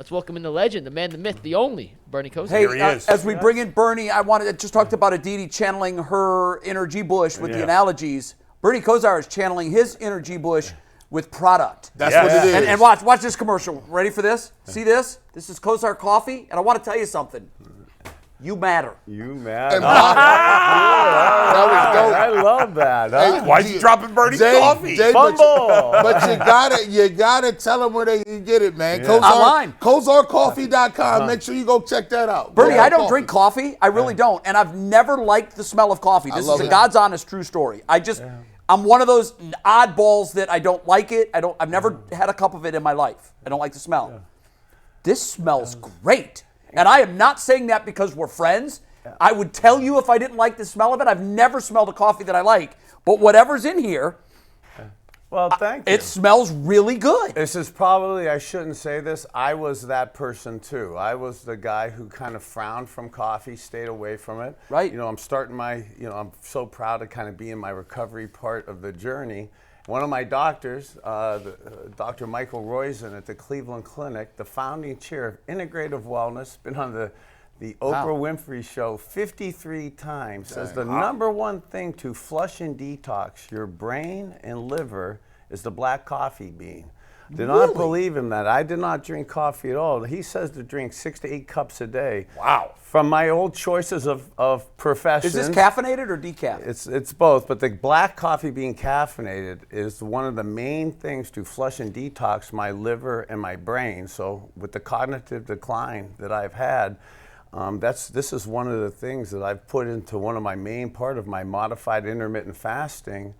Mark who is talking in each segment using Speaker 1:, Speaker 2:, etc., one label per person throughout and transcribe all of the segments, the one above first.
Speaker 1: Let's welcome in the legend, the man, the myth, the only, Bernie Kosar.
Speaker 2: Hey,
Speaker 3: Here he is.
Speaker 2: as we bring in Bernie, I wanted to just talked about Aditi channeling her inner G. Bush with the analogies. Bernie Kosar is channeling his inner G. Bush with product.
Speaker 3: That's what it is.
Speaker 2: And watch this commercial. Ready for this? See this? This is Kosar Coffee, and I want to tell you something. You matter.
Speaker 4: You matter.
Speaker 5: That was dope.
Speaker 4: I love that. Huh?
Speaker 3: Why'd you dropping Bernie's coffee?
Speaker 4: Fumble.
Speaker 5: But you gotta tell them where they can get it, man.
Speaker 4: Yeah.
Speaker 2: Online.
Speaker 5: KosarCoffee.com. Make sure you go check that out.
Speaker 2: Bernie,
Speaker 5: Kosar
Speaker 2: I don't
Speaker 5: Coffee.
Speaker 2: drink coffee. I really don't. And I've never liked the smell of coffee. This
Speaker 5: love
Speaker 2: is a
Speaker 5: it.
Speaker 2: God's honest true story. I'm one of those oddballs that I don't like it. I've never had a cup of it in my life. I don't like the smell. This smells great. And I am not saying that because we're friends. I would tell you if I didn't like the smell of it. I've never smelled a coffee that I like. But whatever's in here,
Speaker 4: Well, thank you.
Speaker 2: it smells really good.
Speaker 4: This is probably, I shouldn't say this, I was that person too. I was the guy who kind of frowned from coffee, stayed away from it.
Speaker 2: Right.
Speaker 4: You know, I'm starting my, I'm so proud to kind of be in my recovery part of the journey. One of my doctors, Dr. Michael Roizen at the Cleveland Clinic, the founding chair of integrative wellness, been on the Oprah Winfrey Show 53 times, says the number one thing to flush and detox your brain and liver is the black coffee bean. Did not believe him that. I did not drink coffee at all. He says to drink 6 to 8 cups a day.
Speaker 3: Wow.
Speaker 4: From my old choices of professions.
Speaker 2: Is this caffeinated or decaf?
Speaker 4: It's both, but the black coffee being caffeinated is one of the main things to flush and detox my liver and my brain. So with the cognitive decline that I've had, this is one of the things that I've put into one of my main part of my modified intermittent fasting.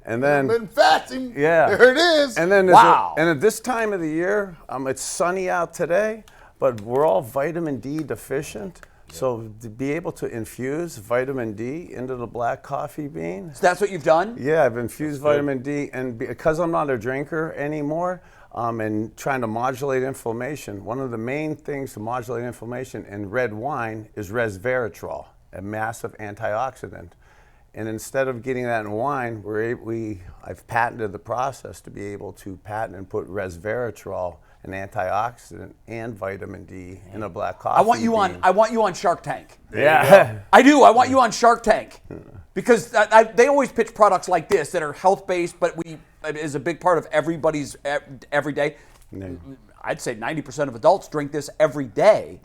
Speaker 4: And then
Speaker 5: Intermittent fasting.
Speaker 4: Yeah.
Speaker 5: There it is.
Speaker 4: And then
Speaker 2: Wow.
Speaker 4: and at this time of the year, it's sunny out today, but we're all vitamin D deficient. So to be able to infuse vitamin D into the black coffee bean.
Speaker 2: So that's what you've done?
Speaker 4: Yeah, I've infused vitamin D, and because I'm not a drinker anymore, and trying to modulate inflammation, one of the main things to modulate inflammation in red wine is resveratrol, a massive antioxidant. And instead of getting that in wine, I've patented the process to be able to patent and put resveratrol, an antioxidant, and vitamin D in a black coffee.
Speaker 2: I want you on Shark Tank.
Speaker 4: Yeah.
Speaker 2: I do. I want you on Shark Tank because they always pitch products like this that are health-based, but it is a big part of everybody's every day. I'd say 90% of adults drink this every day.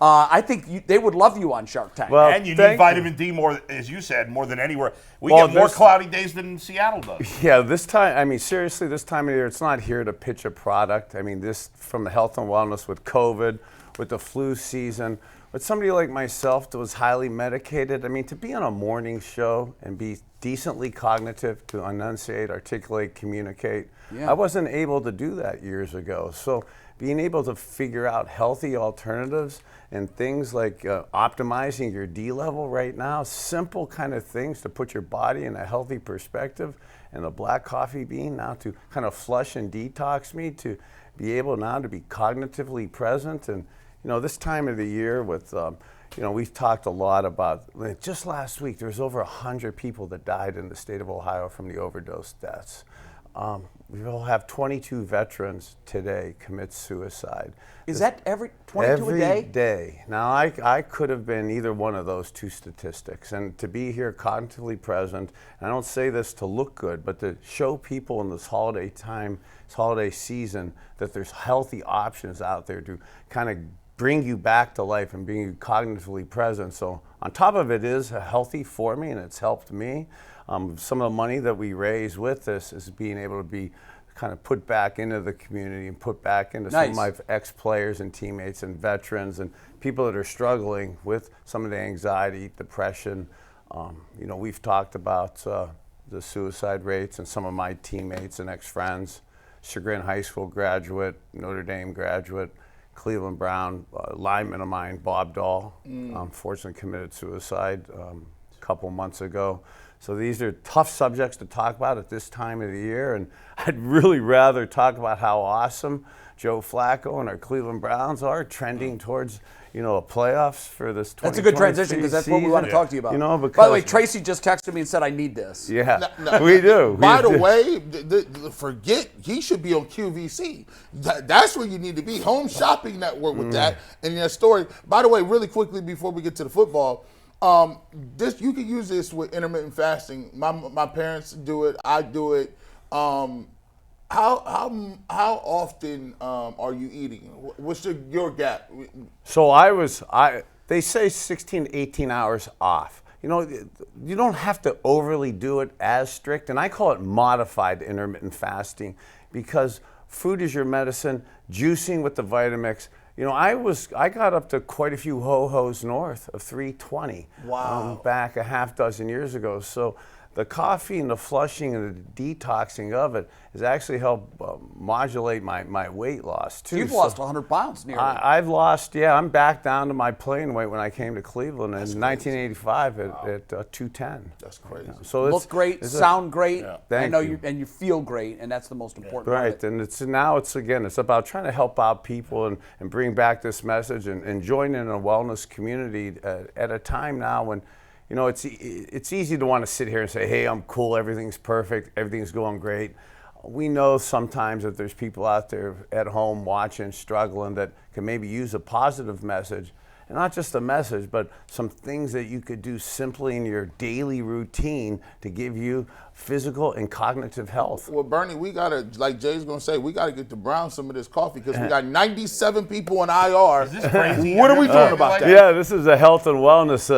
Speaker 2: I think they would love you on Shark Tank.
Speaker 3: Well, and you need vitamin D more, as you said, more than anywhere. We get more cloudy days than Seattle does.
Speaker 4: Yeah, this time, seriously, this time of year, it's not here to pitch a product. This from the health and wellness with COVID, with the flu season, with somebody like myself that was highly medicated. To be on a morning show and be decently cognitive, to enunciate, articulate, communicate, I wasn't able to do that years ago. So being able to figure out healthy alternatives and things like optimizing your D level right now, simple kind of things to put your body in a healthy perspective, and a black coffee bean now to kind of flush and detox me, to be able now to be cognitively present. And this time of the year with, we've talked a lot about, just last week, there was over 100 people that died in the state of Ohio from the overdose deaths. We will have 22 veterans today commit suicide.
Speaker 2: Is that every 22 a day?
Speaker 4: Every day. Now, I could have been either one of those two statistics. And to be here cognitively present, and I don't say this to look good, but to show people in this holiday time, this holiday season, that there's healthy options out there to kind of bring you back to life and bring you cognitively present. So on top of it is healthy for me, and it's helped me. Some of the money that we raise with this is being able to be kind of put back into the community and put back into some of my ex-players and teammates and veterans and people that are struggling with some of the anxiety, depression. We've talked about the suicide rates, and some of my teammates and ex-friends, Chagrin High School graduate, Notre Dame graduate, Cleveland Brown, lineman of mine, Bob Dahl, unfortunately committed suicide a couple months ago. So these are tough subjects to talk about at this time of the year, and I'd really rather talk about how awesome Joe Flacco and our Cleveland Browns are trending towards, you know, a playoffs for this 2023
Speaker 2: That's a good transition because that's what we want to talk to you about.
Speaker 4: You know,
Speaker 2: by the way, Tracy just texted me and said I need this.
Speaker 4: Yeah, we do.
Speaker 5: By the way, forget he should be on QVC. That's where you need to be. Home Shopping Network with that and that story. By the way, really quickly before we get to the football, this you can use this with intermittent fasting. My parents do it. I do it. How often are you eating? What's your gap?
Speaker 4: So they say 16 to 18 hours off. You know, you don't have to overly do it as strict, and I call it modified intermittent fasting because food is your medicine, juicing with the Vitamix. You know, I got up to quite a few ho-hos north of 320 back a half dozen years ago. So the coffee and the flushing and the detoxing of it has actually helped modulate my weight loss too.
Speaker 2: You've lost 100 pounds nearly.
Speaker 4: I've lost, I'm back down to my playing weight when I came to Cleveland in 1985 at 210.
Speaker 5: That's crazy.
Speaker 4: So
Speaker 2: look great, sound great.
Speaker 4: Yeah.
Speaker 2: I know
Speaker 4: you.
Speaker 2: and you feel great, and that's the most important part
Speaker 4: Right,
Speaker 2: of it.
Speaker 4: and it's about trying to help out people and bring back this message and join in a wellness community at a time now when, you know, it's easy to want to sit here and say, hey, I'm cool, everything's perfect, everything's going great. We know sometimes that there's people out there at home watching, struggling, that can maybe use a positive message. And not just a message, but some things that you could do simply in your daily routine to give you physical and cognitive health.
Speaker 5: Well, Bernie, we got to, like Jay's going to say, we got to get the Browns some of this coffee because we got 97 people in IR.
Speaker 3: Is this crazy?
Speaker 5: What are we doing about that?
Speaker 4: Yeah, this is a health and wellness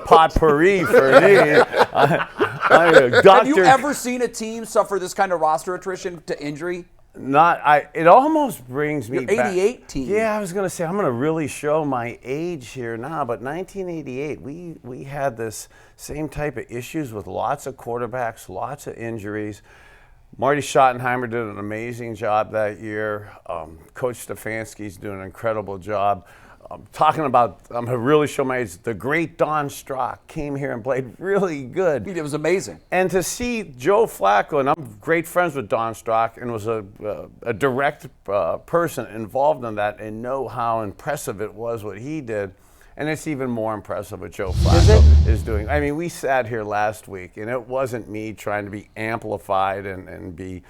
Speaker 4: potpourri for me. I'm a doctor.
Speaker 2: Have you ever seen a team suffer this kind of roster attrition to injury?
Speaker 4: It almost brings me
Speaker 2: Your
Speaker 4: back.
Speaker 2: 88 team.
Speaker 4: Yeah, I was going to say, I'm going to really show my age here now, but 1988, we had this same type of issues with lots of quarterbacks, lots of injuries. Marty Schottenheimer did an amazing job that year. Coach Stefanski's doing an incredible job. I'm going to really show my age. The great Don Strock came here and played really good.
Speaker 2: It was amazing.
Speaker 4: And to see Joe Flacco, and I'm great friends with Don Strock and was a direct person involved in that and know how impressive it was what he did. And it's even more impressive what Joe Flacco is doing. I mean, we sat here last week, and it wasn't me trying to be amplified and be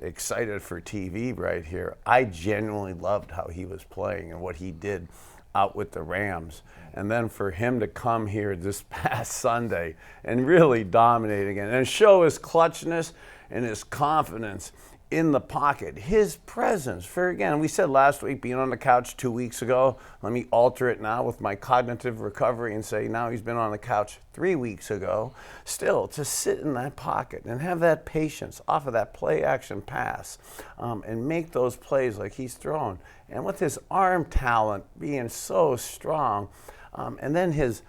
Speaker 4: excited for TV right here. I genuinely loved how he was playing and what he did out with the Rams. And then for him to come here this past Sunday and really dominate again and show his clutchness and his confidence in the pocket, his presence. For again, we said last week, being on the couch 2 weeks ago, let me alter it now with my cognitive recovery and say now he's been on the couch 3 weeks ago. Still, to sit in that pocket and have that patience off of that play action pass and make those plays like he's thrown. And with his arm talent being so strong, and then his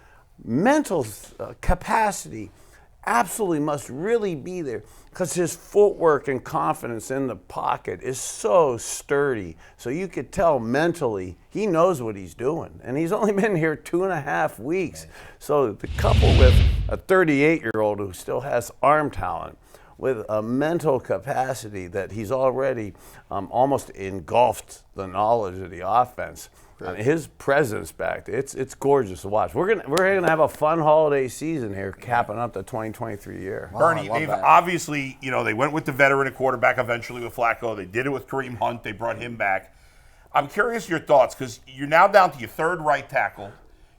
Speaker 4: mental capacity absolutely must really be there because his footwork and confidence in the pocket is so sturdy. So you could tell mentally he knows what he's doing. And he's only been here 2.5 weeks. So the couple with a 38-year-old who still has arm talent with a mental capacity that he's already almost engulfed the knowledge of the offense. I mean, his presence back there, it's gorgeous to watch. We're gonna have a fun holiday season here, capping up the 2023 year.
Speaker 3: Bernie, they've obviously, they went with the veteran at quarterback eventually with Flacco. They did it with Kareem Hunt. They brought him back. I'm curious your thoughts because you're now down to your third right tackle.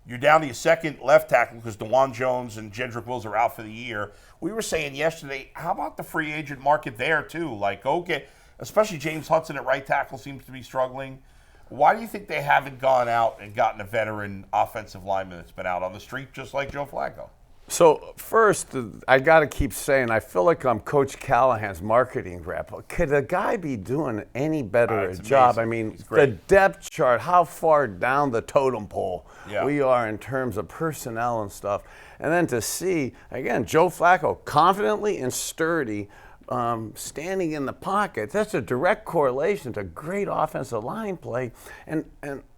Speaker 3: You're down to your second left tackle because DeJuan Jones and Jedrick Wills are out for the year. We were saying yesterday, how about the free agent market there too? Like, go get, especially James Hudson at right tackle seems to be struggling. Why do you think they haven't gone out and gotten a veteran offensive lineman that's been out on the street just like Joe Flacco?
Speaker 4: So first, I got to keep saying, I feel like I'm Coach Callahan's marketing rep. Could the guy be doing any better a job? I mean, the depth chart, how far down the totem pole we are in terms of personnel and stuff. And then to see, again, Joe Flacco confidently and sturdy, standing in the pocket, that's a direct correlation to great offensive line play. And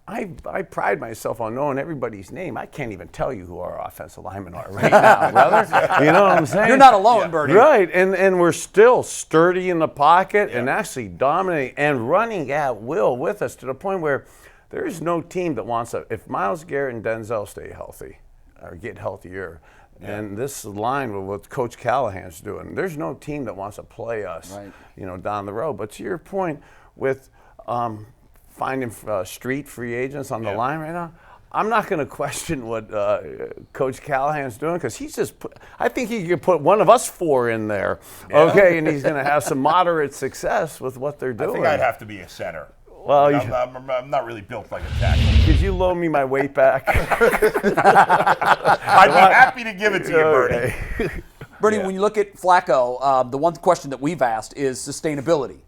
Speaker 4: I pride myself on knowing everybody's name. I can't even tell you who our offensive linemen are right now, brother. You know what I'm saying?
Speaker 2: You're not alone, Bernie.
Speaker 4: Right, and we're still sturdy in the pocket and actually dominating and running at will with us to the point where there is no team that wants to. If Myles Garrett and Denzel stay healthy or get healthier, and this line with what Coach Callahan's doing, there's no team that wants to play us, down the road. But to your point with finding street free agents on the line right now, I'm not going to question what Coach Callahan's doing because he's just I think he could put one of us 4 in there, okay, and he's going to have some moderate success with what they're doing.
Speaker 3: I think I'd have to be a center.
Speaker 4: Well,
Speaker 3: I'm not really built like a tackle.
Speaker 4: Could you loan me my weight back?
Speaker 3: I'd be happy to give it to you, Bernie.
Speaker 2: Bernie, when you look at Flacco, the one question that we've asked is sustainability.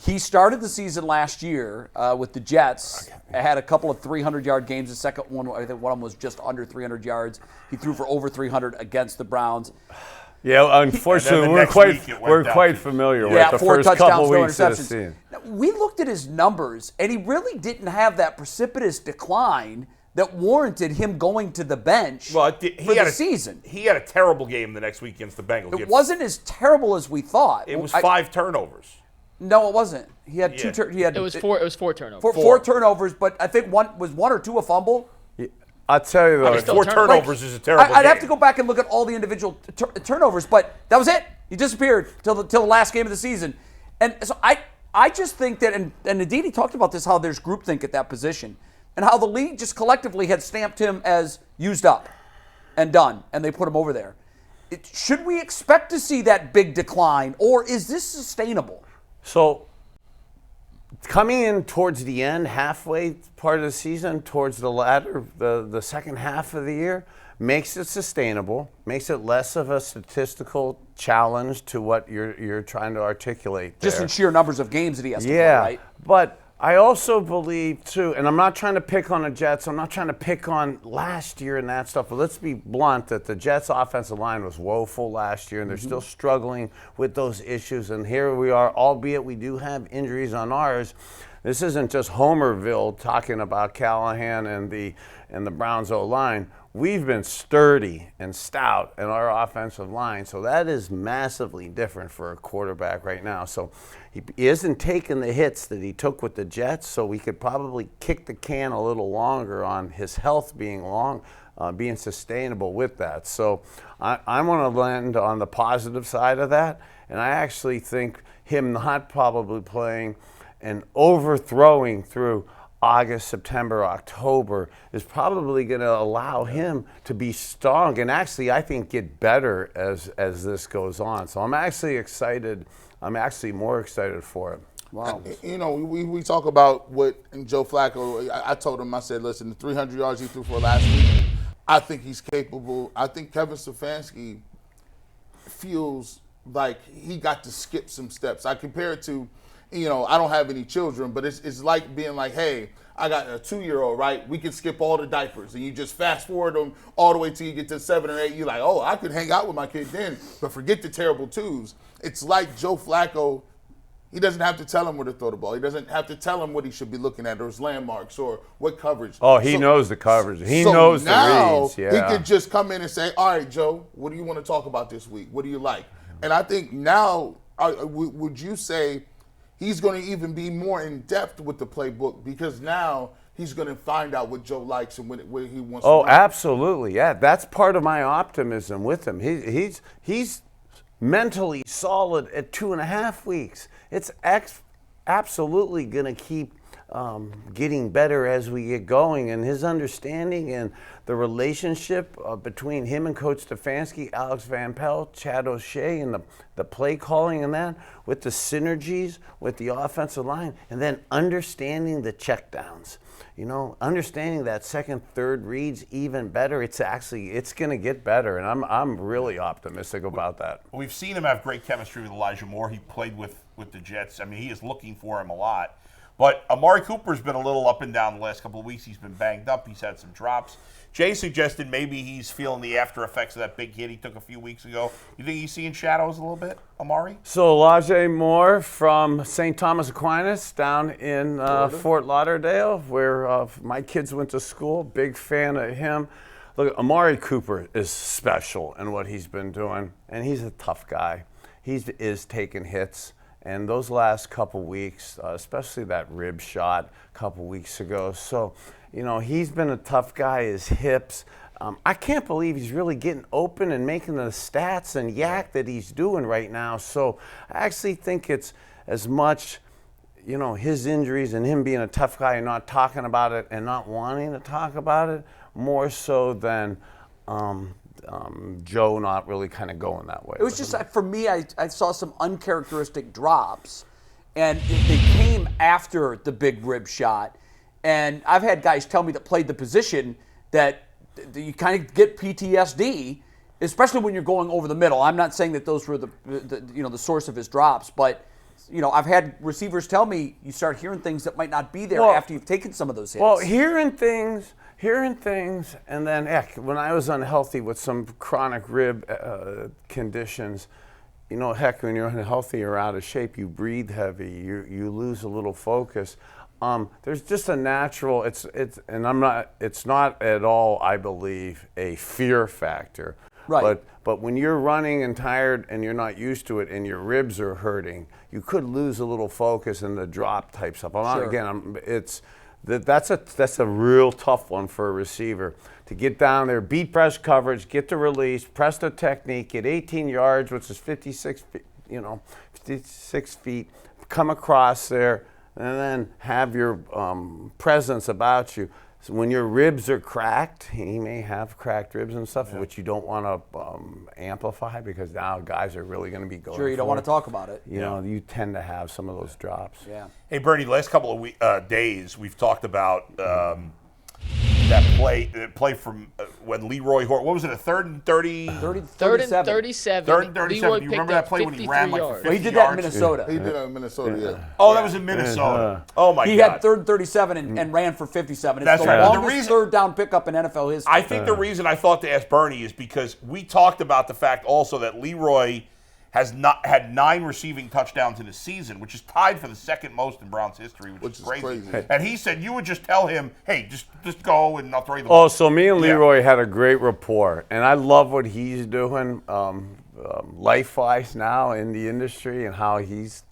Speaker 2: He started the season last year with the Jets, had a couple of 300-yard games. The second one, I think one of them was just under 300 yards. He threw for over 300 against the Browns.
Speaker 4: Yeah, unfortunately, we're quite familiar with the
Speaker 2: 4
Speaker 4: first couple
Speaker 2: touchdowns, no
Speaker 4: weeks of the
Speaker 2: interceptions.
Speaker 4: season.
Speaker 2: Now, we looked at his numbers, and he really didn't have that precipitous decline that warranted him going to the bench for the season.
Speaker 3: He had a terrible game the next week against the Bengals.
Speaker 2: It wasn't as terrible as we thought.
Speaker 3: It was 5 turnovers.
Speaker 2: No, it wasn't. He had two.
Speaker 1: It was 4 turnovers.
Speaker 2: Four turnovers, but I think one or two a fumble.
Speaker 4: I'll tell you though,
Speaker 3: 4 turnovers is a terrible game.
Speaker 2: I'd have to go back and look at all the individual turnovers, but that was it. He disappeared till the last game of the season, and so I just think that, and indeed he talked about this, how there's groupthink at that position, and how the league just collectively had stamped him as used up and done, and they put him over there. Should we expect to see that big decline, or is this sustainable?
Speaker 4: So, coming in towards the end, halfway part of the season, towards the latter, the second half of the year, makes it sustainable, makes it less of a statistical challenge to what you're trying to articulate there.
Speaker 2: Just in sheer numbers of games that he has to play, right?
Speaker 4: But I also believe, too, and I'm not trying to pick on the Jets, I'm not trying to pick on last year and that stuff, but let's be blunt that the Jets' offensive line was woeful last year, and they're still struggling with those issues, and here we are, albeit we do have injuries on ours. This isn't just Homerville talking about Callahan and the Browns O-line. We've been sturdy and stout in our offensive line, so that is massively different for a quarterback right now. So he isn't taking the hits that he took with the Jets, so we could probably kick the can a little longer on his health being being sustainable with that. So I want to land on the positive side of that, and I actually think him not probably playing and overthrowing through August, September, October is probably going to allow him to be strong and actually, I think, get better as this goes on. So I'm actually excited. I'm actually more excited for it.
Speaker 2: Wow.
Speaker 5: We talk about what Joe Flacco, I told him, I said, listen, the 300 yards he threw for last week, I think he's capable. I think Kevin Stefanski feels like he got to skip some steps. I compare it to, I don't have any children, but it's like being like, hey, I got a 2-year-old, right? We can skip all the diapers, and you just fast forward them all the way till you get to 7 or 8. You're like, oh, I could hang out with my kid then, but forget the terrible twos. It's like Joe Flacco. He doesn't have to tell him where to throw the ball. He doesn't have to tell him what he should be looking at or his landmarks or what coverage.
Speaker 4: Oh, he knows the coverage. He knows the reads. Yeah.
Speaker 5: He could just come in and say, all right, Joe, what do you want to talk about this week? What do you like? And I think now, would you say he's going to even be more in depth with the playbook because now he's going to find out what Joe likes and where he wants to run.
Speaker 4: Absolutely. Yeah, that's part of my optimism with him. He's mentally solid at 2.5 weeks. It's absolutely going to keep getting better as we get going, and his understanding and the relationship between him and Coach Stefanski, Alex Van Pelt, Chad O'Shea, and the play calling and that, with the synergies with the offensive line, and then understanding the checkdowns. Understanding that second, third reads even better. It's going to get better, and I'm really optimistic about that.
Speaker 3: We've seen him have great chemistry with Elijah Moore. He played with the Jets. I mean, he is looking for him a lot. But Amari Cooper's been a little up and down the last couple of weeks. He's been banged up. He's had some drops. Jay suggested maybe he's feeling the after effects of that big hit he took a few weeks ago. You think he's seeing shadows a little bit, Amari?
Speaker 4: So Elijah Moore from St. Thomas Aquinas down in Fort Lauderdale, where my kids went to school. Big fan of him. Look, Amari Cooper is special in what he's been doing, and he's a tough guy. He is taking hits. And those last couple weeks, especially that rib shot a couple weeks ago. So, you know, he's been a tough guy, his hips. I can't believe he's really getting open and making the stats and yak that he's doing right now. So I actually think it's as much, you know, his injuries and him being a tough guy and not talking about it and not wanting to talk about it, more so than Joe not really kind of going that way.
Speaker 2: It was just, for me, I saw some uncharacteristic drops, and they came after the big rib shot. And I've had guys tell me that played the position that you kind of get PTSD, especially when you're going over the middle. I'm not saying that those were the source of his drops, but you know, I've had receivers tell me you start hearing things that might not be there after you've taken some of those hits.
Speaker 4: Well, hearing things, and then when I was unhealthy with some chronic rib conditions, you know, heck, when you're unhealthy or out of shape, you breathe heavy, you lose a little focus. There's just a natural. It's not at all, I believe, a fear factor.
Speaker 2: Right.
Speaker 4: But when you're running and tired and you're not used to it and your ribs are hurting, you could lose a little focus in the drop type stuff. That's a real tough one for a receiver to get down there, beat press coverage, get the release, press the technique, get 18 yards, which is 56 feet, come across there, and then have your presence about you. So when your ribs are cracked, he may have cracked ribs and stuff, which you don't want to amplify because now guys are really going to be going.
Speaker 2: Sure, you don't want to talk about it.
Speaker 4: You know, you tend to have some of those drops.
Speaker 2: Yeah.
Speaker 3: Hey, Bernie, last couple of days we've talked about that play from when Leroy Hort. What was it? A 3rd and 30?
Speaker 1: 3rd and 37.
Speaker 3: 3rd and 37.
Speaker 1: Leroy
Speaker 3: You remember that play when he ran like for 50
Speaker 2: Well, he did that in
Speaker 3: yards?
Speaker 2: Minnesota.
Speaker 5: He did that in Minnesota, yeah.
Speaker 3: Oh, that was in Minnesota. Oh my
Speaker 2: He
Speaker 3: God.
Speaker 2: had 3rd and 37 and ran for 57. It's
Speaker 3: That's
Speaker 2: the
Speaker 3: right. The
Speaker 2: longest
Speaker 3: reason-
Speaker 2: third down pickup in NFL history.
Speaker 3: I think the reason I thought to ask Bernie is because we talked about the fact also that Leroy has not had 9 receiving touchdowns in a season, which is tied for the second most in Browns history, which is crazy. And he said you would just tell him, hey, just go and I'll throw you the ball.
Speaker 4: Oh, so me and Leroy had a great rapport, and I love what he's doing life-wise now in the industry and how he's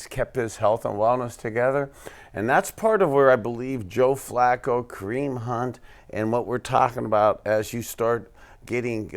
Speaker 4: kept his health and wellness together. And that's part of where I believe Joe Flacco, Kareem Hunt, and what we're talking about as you start getting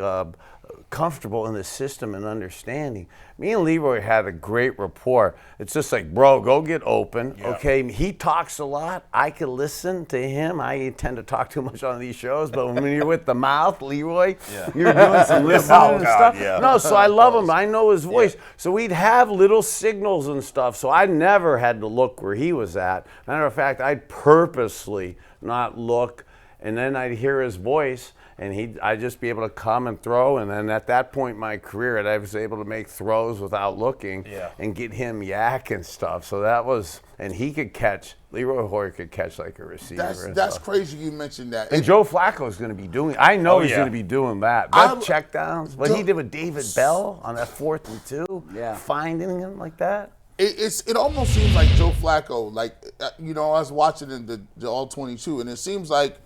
Speaker 4: comfortable in the system and understanding. Me and Leroy had a great rapport. It's just like, bro, go get open. Yeah. Okay, he talks a lot. I can listen to him. I tend to talk too much on these shows, but when you're with the mouth, Leroy, you're doing some listening and stuff. Yeah. No, so I love him. I know his voice. Yeah. So we'd have little signals and stuff, so I never had to look where he was at. Matter of fact, I'd purposely not look, and then I'd hear his voice, and I'd just be able to come and throw. And then at that point in my career, I was able to make throws without looking and get him yak and stuff. So that was, and he could catch, Leroy Hort could catch like a receiver.
Speaker 5: That's crazy you mentioned that.
Speaker 4: And Joe Flacco is going to be doing, I know he's going to be doing that. But check downs, what he did with David Bell on that 4th and 2, finding him like that.
Speaker 5: It almost seems like Joe Flacco, like, you know, I was watching in the All-22, and it seems like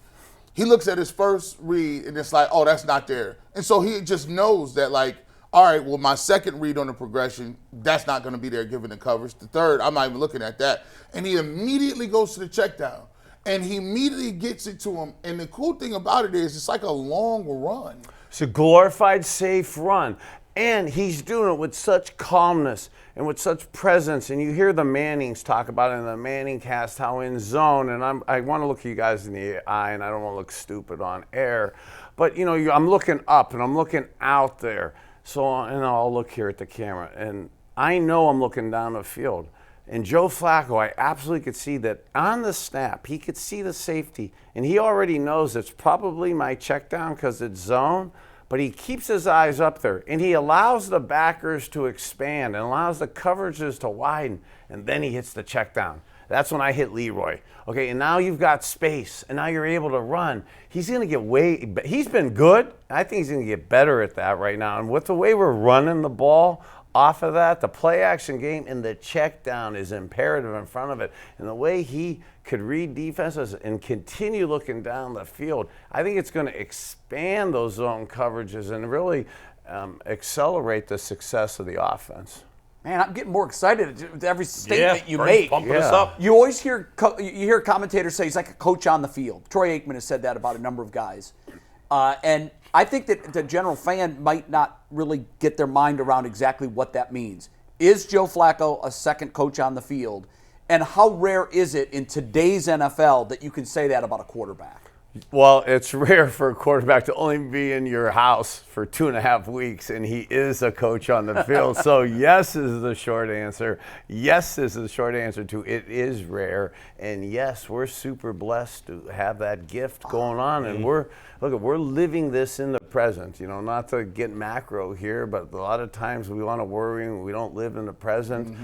Speaker 5: he looks at his first read, and it's like, oh, that's not there. And so he just knows that, like, all right, well, my second read on the progression, that's not going to be there given the coverage. The third, I'm not even looking at that. And he immediately goes to the check down, and he immediately gets it to him. And the cool thing about it is it's like a long run.
Speaker 4: It's a glorified, safe run. And he's doing it with such calmness and with such presence. And you hear the Mannings talk about it in the Manning cast, how in zone. And I want to look you guys in the eye, and I don't want to look stupid on air. But, you know, I'm looking up and I'm looking out there. So, and I'll look here at the camera. And I know I'm looking down the field. And Joe Flacco, I absolutely could see that on the snap, he could see the safety. And he already knows it's probably my check down because it's zone. But he keeps his eyes up there, and he allows the backers to expand and allows the coverages to widen, and then he hits the check down. That's when I hit Leroy. Okay, and now you've got space, and now you're able to run. He's going to get he's been good. I think he's going to get better at that right now. And with the way we're running the ball off of that, the play action game and the check down is imperative in front of it. And the way he could read defenses and continue looking down the field, I think it's going to expand those zone coverages and really accelerate the success of the offense.
Speaker 2: Man, I'm getting more excited with every statement you make.
Speaker 3: Pumping us up.
Speaker 2: You always hear commentators say he's like a coach on the field. Troy Aikman has said that about a number of guys. And I think that the general fan might not really get their mind around exactly what that means. Is Joe Flacco a second coach on the field? And how rare is it in today's NFL that you can say that about a quarterback?
Speaker 4: Well, it's rare for a quarterback to only be in your house for 2.5 weeks, and he is a coach on the field. So yes is the short answer. Yes is the short answer to it is rare. And yes, we're super blessed to have that gift going on. And we're living this in the present. You know, not to get macro here, but a lot of times we want to worry and we don't live in the present.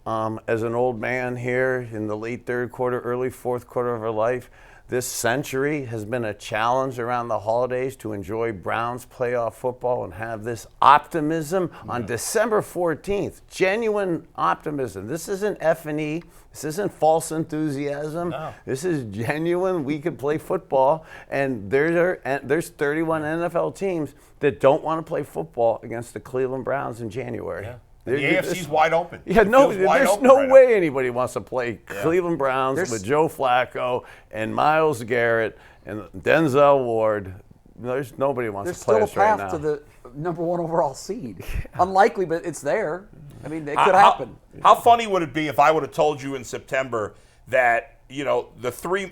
Speaker 4: As an old man here in the late third quarter, early fourth quarter of our life, this century has been a challenge around the holidays to enjoy Browns playoff football and have this optimism on December 14th. Genuine optimism. This isn't F&E. This isn't false enthusiasm. No. This is genuine. We can play football. And there's 31 NFL teams that don't want to play football against the Cleveland Browns in January.
Speaker 3: Yeah. The AFC's wide open.
Speaker 4: Yeah, there's no way anybody wants to play Cleveland Browns with Joe Flacco and Myles Garrett and Denzel Ward. There's nobody wants to play us right now.
Speaker 2: There's still a path to the number 1 overall seed. Unlikely, but it's there. I mean, it could happen.
Speaker 3: How funny would it be if I would have told you in September that, you know, the three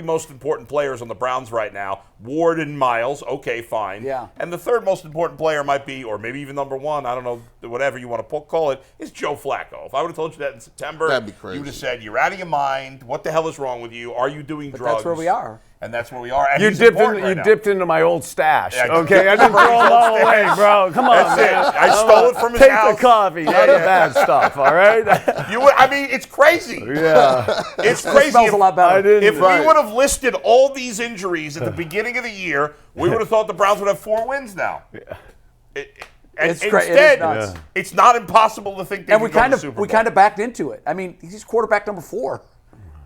Speaker 3: most important players on the Browns right now, Ward and Myles, okay, fine.
Speaker 2: Yeah.
Speaker 3: And the third most important player might be, or maybe even number 1, I don't know, whatever you want to call it, is Joe Flacco. If I would have told you that in September,
Speaker 5: that'd be crazy.
Speaker 3: You would have said, you're out of your mind. What the hell is wrong with you? Are you doing drugs?
Speaker 2: That's where we are.
Speaker 3: And that's where we are. And
Speaker 4: you dipped into my old stash. Yeah, okay, I didn't throw them all away, bro. Come on,
Speaker 3: that's
Speaker 4: man.
Speaker 3: It. I stole it from his house.
Speaker 4: Take the coffee, not the bad stuff. All right.
Speaker 3: I mean, it's crazy.
Speaker 4: Yeah,
Speaker 3: it's crazy.
Speaker 2: It smells a lot better.
Speaker 3: If we would have listed all these injuries at the beginning of the year, we would have thought the Browns would have 4 wins now.
Speaker 2: Yeah.
Speaker 3: Instead, it's not impossible to think they can go to the Super Bowl.
Speaker 2: We kind of backed into it. I mean, he's quarterback number 4.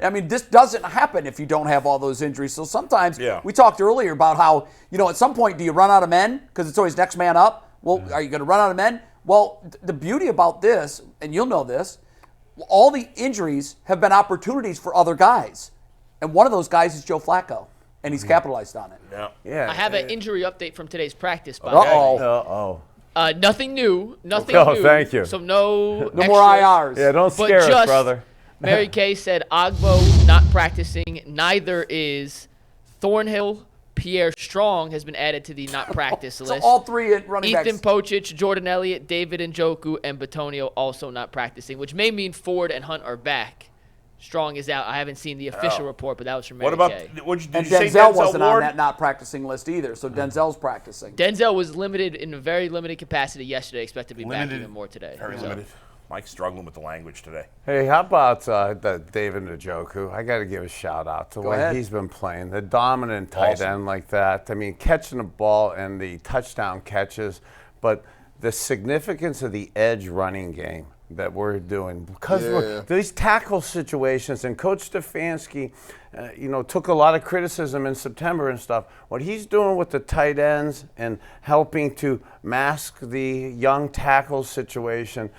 Speaker 2: I mean, this doesn't happen if you don't have all those injuries. So sometimes we talked earlier about how, you know, at some point, do you run out of men? Because it's always next man up. Well, are you going to run out of men? Well, the beauty about this, and you'll know this, all the injuries have been opportunities for other guys. And one of those guys is Joe Flacco, and he's capitalized on it.
Speaker 4: Yeah.
Speaker 1: I have an injury update from today's practice, by the way. Nothing new. Nothing new.
Speaker 4: Thank you.
Speaker 1: So no
Speaker 2: more IRs.
Speaker 4: Yeah, don't scare us, brother.
Speaker 1: Mary Kay said Ogbo not practicing. Neither is Thornhill. Pierre Strong has been added to the not practice list.
Speaker 2: So all 3 running backs.
Speaker 1: Ethan Pochich, Jordan Elliott, David Njoku, and Batonio also not practicing, which may mean Ford and Hunt are back. Strong is out. I haven't seen the official report, but that was from Mary Kay.
Speaker 2: Did you say Denzel wasn't on that not practicing list either, so Denzel's practicing.
Speaker 1: Denzel was limited in a very limited capacity yesterday. Expected to be back even more today.
Speaker 3: Very limited. Mike's struggling with the language today.
Speaker 4: Hey, how about David Njoku? I got to give a shout out to the way he's been playing. The dominant tight end like that. I mean, catching the ball and the touchdown catches, but the significance of the edge running game that we're doing because these tackle situations, and Coach Stefanski, took a lot of criticism in September and stuff. What he's doing with the tight ends and helping to mask the young tackle situation.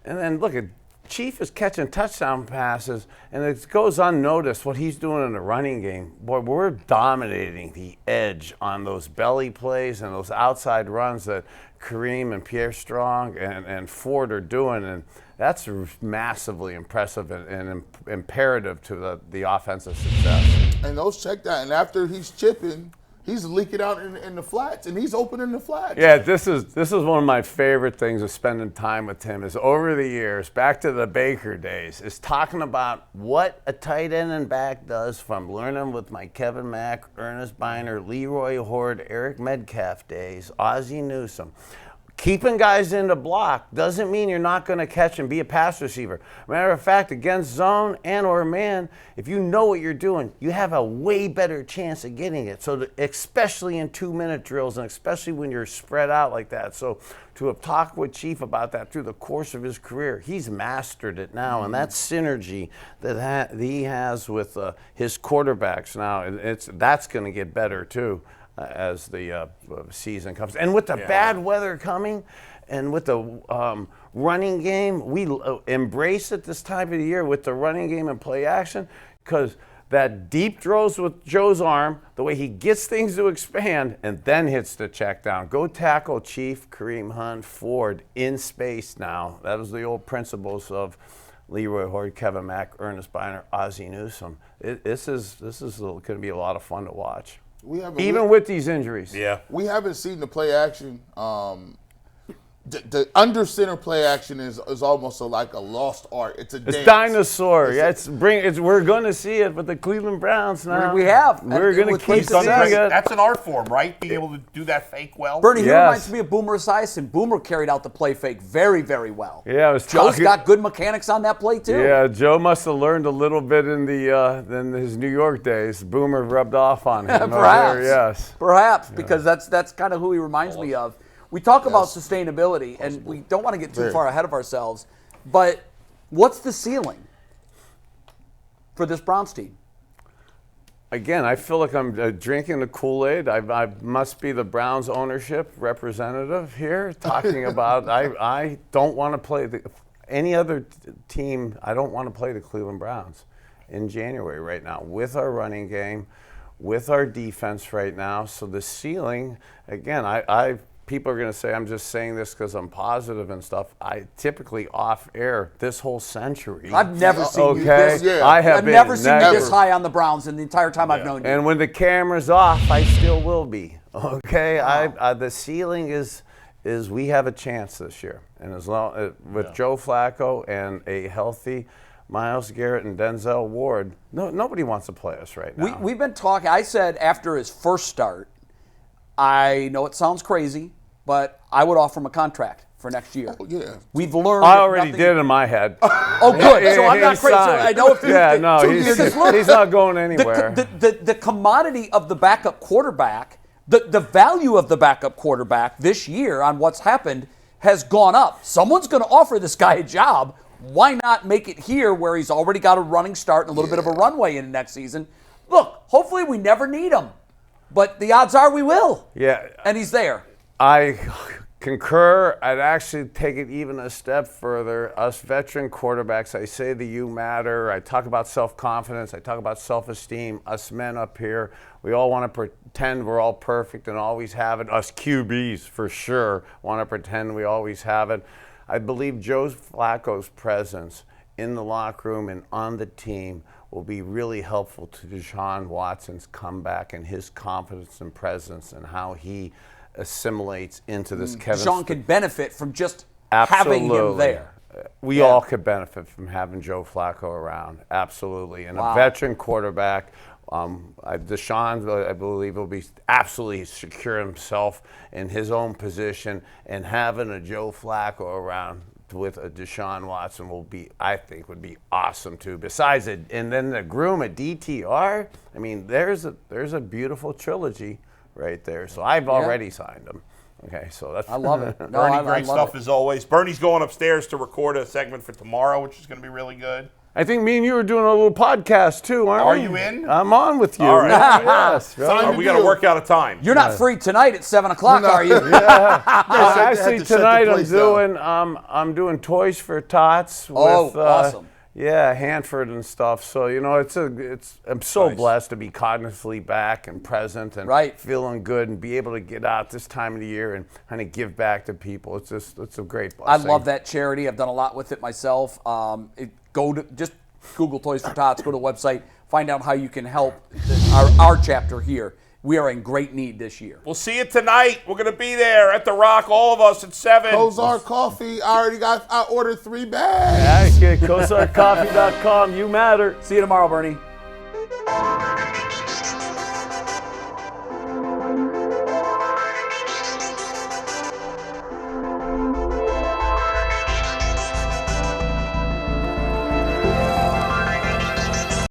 Speaker 4: And then look at Chief is catching touchdown passes, and it goes unnoticed what he's doing in the running game. Boy, we're dominating the edge on those belly plays and those outside runs that Kareem and Pierre Strong and Ford are doing, and that's massively impressive and imperative to the offensive success.
Speaker 5: And those check that, and after he's chipping, he's leaking out in the flats, and he's opening the flats.
Speaker 4: Yeah, this is one of my favorite things of spending time with him is over the years, back to the Baker days, is talking about what a tight end and back does from learning with my Kevin Mack, Ernest Biner, Leroy Horde, Eric Metcalf days, Ozzie Newsome. keeping guys in the block doesn't mean you're not going to catch and be a pass receiver. Matter of fact, against zone and or man, if you know what you're doing, you have a way better chance of getting it. So especially in 2-minute drills and especially when you're spread out like that. So to have talked with Chief about that through the course of his career, he's mastered it now. And that synergy that he has with his quarterbacks now, that's going to get better too. As the season comes. And with the bad weather coming and with the running game, we embrace it this time of the year with the running game and play action, because that deep throws with Joe's arm, the way he gets things to expand and then hits the check down. Go tackle Chief, Kareem Hunt, Ford in space now. That was the old principles of Leroy Hoard, Kevin Mack, Ernest Biner, Ozzie Newsome. This is going to be a lot of fun to watch. Even with these injuries.
Speaker 3: Yeah.
Speaker 5: We haven't seen the play action. The under center play action is almost like a lost art. It's a dance.
Speaker 4: It's dinosaur. We're going to see it with the Cleveland Browns now.
Speaker 2: We have.
Speaker 4: We're going to keep seeing it.
Speaker 3: That's an art form, right? Being able to do that fake well.
Speaker 2: Bernie, he reminds me of Boomer Esiason. Boomer carried out the play fake very, very well.
Speaker 4: Yeah,
Speaker 2: Joe's got good mechanics on that play too.
Speaker 4: Yeah, Joe must have learned a little bit in his New York days. Boomer rubbed off on him.
Speaker 2: Perhaps, because that's kind of who he reminds me of. We talk about sustainability, and we don't want to get too far ahead of ourselves, but what's the ceiling for this Browns team?
Speaker 4: Again, I feel like I'm drinking the Kool-Aid. I must be the Browns ownership representative here talking about I don't want to play any other team. I don't want to play the Cleveland Browns in January right now with our running game, with our defense right now. So the ceiling, again, people are going to say I'm just saying this because I'm positive and stuff. I typically off air this whole century.
Speaker 2: I've never seen you this.
Speaker 5: Yeah.
Speaker 2: I've never seen you this high on the Browns in the entire time I've known you.
Speaker 4: And when the camera's off, I still will be. Okay, wow. The ceiling is we have a chance this year, and as long with Joe Flacco and a healthy Myles Garrett and Denzel Ward, nobody wants to play us right now.
Speaker 2: We've been talking. I said after his first start, I know it sounds crazy, but I would offer him a contract for next year.
Speaker 5: Oh, yeah.
Speaker 2: We've learned.
Speaker 4: I already did in my head.
Speaker 2: Oh, good. So I'm not crazy. So I know if you
Speaker 4: he's not going anywhere.
Speaker 2: The commodity of the backup quarterback, the value of the backup quarterback this year on what's happened has gone up. Someone's going to offer this guy a job. Why not make it here where he's already got a running start and a little bit of a runway in next season? Look, hopefully we never need him. But the odds are we will.
Speaker 4: Yeah.
Speaker 2: And he's there.
Speaker 4: I concur. I'd actually take it even a step further. Us veteran quarterbacks, I say the you matter. I talk about self-confidence. I talk about self-esteem. Us men up here, we all want to pretend we're all perfect and always have it. Us QBs, for sure, want to pretend we always have it. I believe Joe Flacco's presence in the locker room and on the team will be really helpful to Deshaun Watson's comeback and his confidence and presence and how he assimilates into this.
Speaker 2: Deshaun can benefit from just having him there.
Speaker 4: We all could benefit from having Joe Flacco around, absolutely. And a veteran quarterback, Deshaun, I believe, will be absolutely secure himself in his own position, and having a Joe Flacco around with a Deshaun Watson would be awesome too. Besides it, and then the groom at DTR. I mean, there's a beautiful trilogy right there. So I've already signed them. Okay, so that's
Speaker 2: I love it.
Speaker 3: Bernie, great stuff as always. Bernie's going upstairs to record a segment for tomorrow, which is going to be really good.
Speaker 4: I think me and you are doing a little podcast too, aren't we?
Speaker 3: Are you in?
Speaker 4: I'm on with you.
Speaker 3: All right.
Speaker 4: Yes.
Speaker 3: We got to work out a time.
Speaker 2: You're not free tonight at 7 o'clock, are you?
Speaker 4: Actually, tonight I'm doing Toys for Tots with
Speaker 2: awesome.
Speaker 4: Hanford and stuff. So I'm so blessed to be cognitively back and present and feeling good and be able to get out this time of the year and kind of give back to people. It's a great blessing.
Speaker 2: I love that charity. I've done a lot with it myself. Just Google Toys for Tots, go to the website, find out how you can help our chapter here. We are in great need this year.
Speaker 3: We'll see you tonight. We're going to be there at the Rock, all of us at 7.
Speaker 5: Kosar Coffee. I ordered 3 bags.
Speaker 4: Yeah, KosarCoffee.com. You matter.
Speaker 2: See you tomorrow, Bernie.